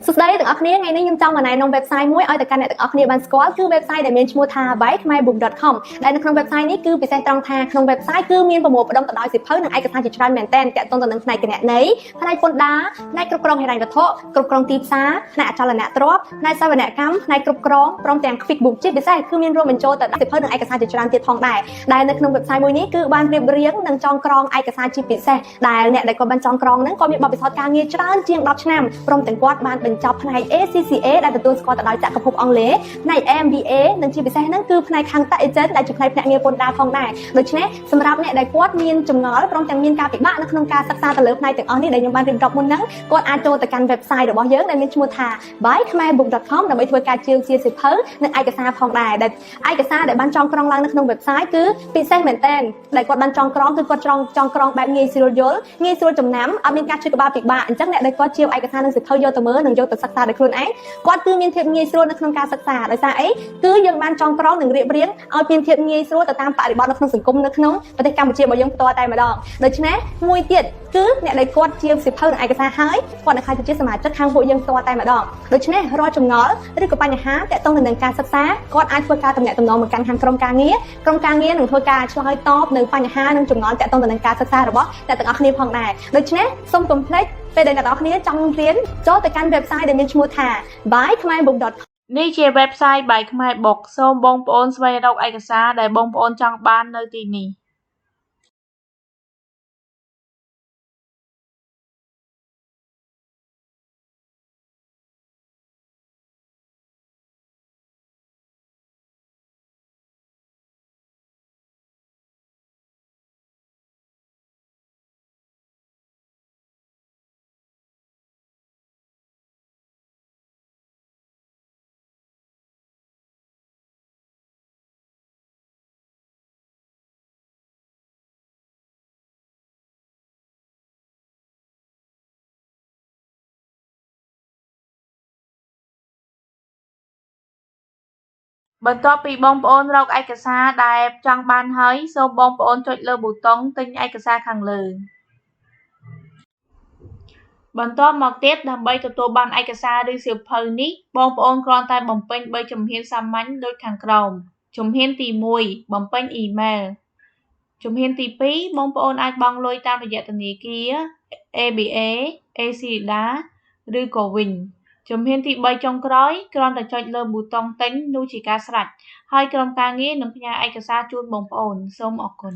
សួស្តីទាំងអស់គ្នាថ្ងៃនេះខ្ញុំចង់មកណែនាំ website មួយឲ្យតែកាន់អ្នកទាំងអស់គ្នាបានស្គាល់គឺ website ដែលមានឈ្មោះថា khmerbook.com ដែលនៅក្នុង website នេះគឺពិសេសត្រង់ថាក្នុង website គឺមានប្រមូលផ្ដុំទៅដោយសៀវភៅនិងឯកសារជាច្រើនមែនទែនទាក់ទងទៅនឹងផ្នែកគណនេយ្យផ្នែកពន្ធដារផ្នែកគ្រប់គ្រងហិរញ្ញវត្ថុគ្រប់គ្រងទីផ្សារផ្នែកអចលនទ្រព្យផ្នែកសវនកម្មផ្នែកគ្រប់គ្រងព្រមទាំង QuickBooks ជាពិសេសគឺមានរួមបញ្ចូលទៅដល់សៀវភៅនិងឯកសារជាច្រើនទៀតផងដែរដែលនៅក្នុង website មួយនេះគឺបានរៀបរៀងនិងចងក្រងឯកសារជាពិសេសដែលអ្នកដែលគាត់បានចងក្រងហ្នឹងក៏មានបទពិសោធន៍ការងារច្រើនជាង10ឆ្នាំព្រមទាំងគាត់បានបញ្ចប់ផ្នែក ACCA ដែលទទួលស្គាល់ទៅដោយចក្រភពអង់គ្លេសផ្នែក MBA និងជាពិសេសហ្នឹងគឺផ្នែកខាង Tax Agent ដែលជាផ្នែកភ្នាក់ងារពន្ធដារផងដែរដូច្នេះសម្រាប់អ្នកដែលគាត់មានចម្ងល់ព្រមទាំងមានការពិបាកនៅក្នុងការសិក្សាទៅលើផ្នែកទាំងអស់នេះដែលខ្ញុំបានរៀបរាប់មុនហ្នឹងគាត់អាចចូលទៅកាន់ website របស់យើងដែលមានឈ្មោះថា khmerbook.com ដើម្បីធ្វើការជាសៀវភៅនិងឯកសារផងដែរដែលឯកសារដែលបានចងក្រងឡើងនៅក្នុង website គឺពិសេសមែនទែនដែលគាត់បានចងក្រងគឺគាត់ចងក្រងបែបងាយស្រួលយល់ងាយស្រួលចំណាំអត់មានការឈឺក្បាលពិបាកអញ្ចឹងអ្នកដែលគាត់ជាឯកសារនិងសៀវភៅយកទៅមើលនិងយកទៅសិក្សាដោយខ្លួនឯងគាត់គឺមានភាពងាយស្រួលនៅក្នុងការសិក្សាដោយសារអីគឺយើងបានចងក្រងនិងរៀបរៀងឲ្យមានភាពងាយស្រួលទៅតាមបរិបទនៅក្នុងសង្គមនៅក្នុងប្រទេសកម្ពុជារបស់យើងផ្ទាល់តែម្ដងដូច្នេះមួយទៀតគឺអ្នកដែលគាត់ជាសៀវភៅនិងឯកសារហើយគាត់នឹងខ្លាចទៅជាសមាជិកខាងពួកយើងផ្ទាល់តែម្ដងដូច្នេះរាល់ចម្ងល់ឬក៏បញ្ហាទាក់ទងនឹងការសិក្សាគាត់អាចធ្វើការទំនាក់ទំនងមកកាន់ខាងក្រុមការងារនឹងធ្វើការឆ្លើយតបនៅបញ្ហានិងចម្ងល់ទាក់ទងទៅនឹងការសិក្សារបស់អ្នកទាំងអស់គ្នាផងដែរដូច្នេះសូមកុំភ្លេចពេលដែលអ្នកទាំងអស់គ្នាចង់រៀនចូលទៅកាន់ website ដែលមានឈ្មោះថា khmerbook.com នេះជា website by QuickBooks សូមបងប្អូនស្វែងរកឯកសារដែលបងប្អូនចង់បាននៅទីនេះបន្ទាប់ពីបងប្អូនរកឯកសារដែលចង់បានហើយសូមបងប្អូនចុចលើប៊ូតុងទិញឯកសារខាងលើបន្ទាប់មកទៀតដើម្បីទទួលបានឯកសារឬសៀវភៅនេះបងប្អូនគ្រាន់តែបំពេញ3ជំហានសាមញ្ញដូចខាងក្រោមជំហានទី1បំពេញអ៊ីមែលជំហានទី2បងប្អូនអាចបង់លុយតាមរយៈធនាគារ ABA, ACCA ឬក៏វិញជំហានទី3ចុងក្រោយគ្រាន់តែចុចលើប៊ូតុងទិញនោះជាការស្រេចហើយក្រុមការងារនឹងផ្ញើឯកសារជូនបងប្អូនសូមអរគុណ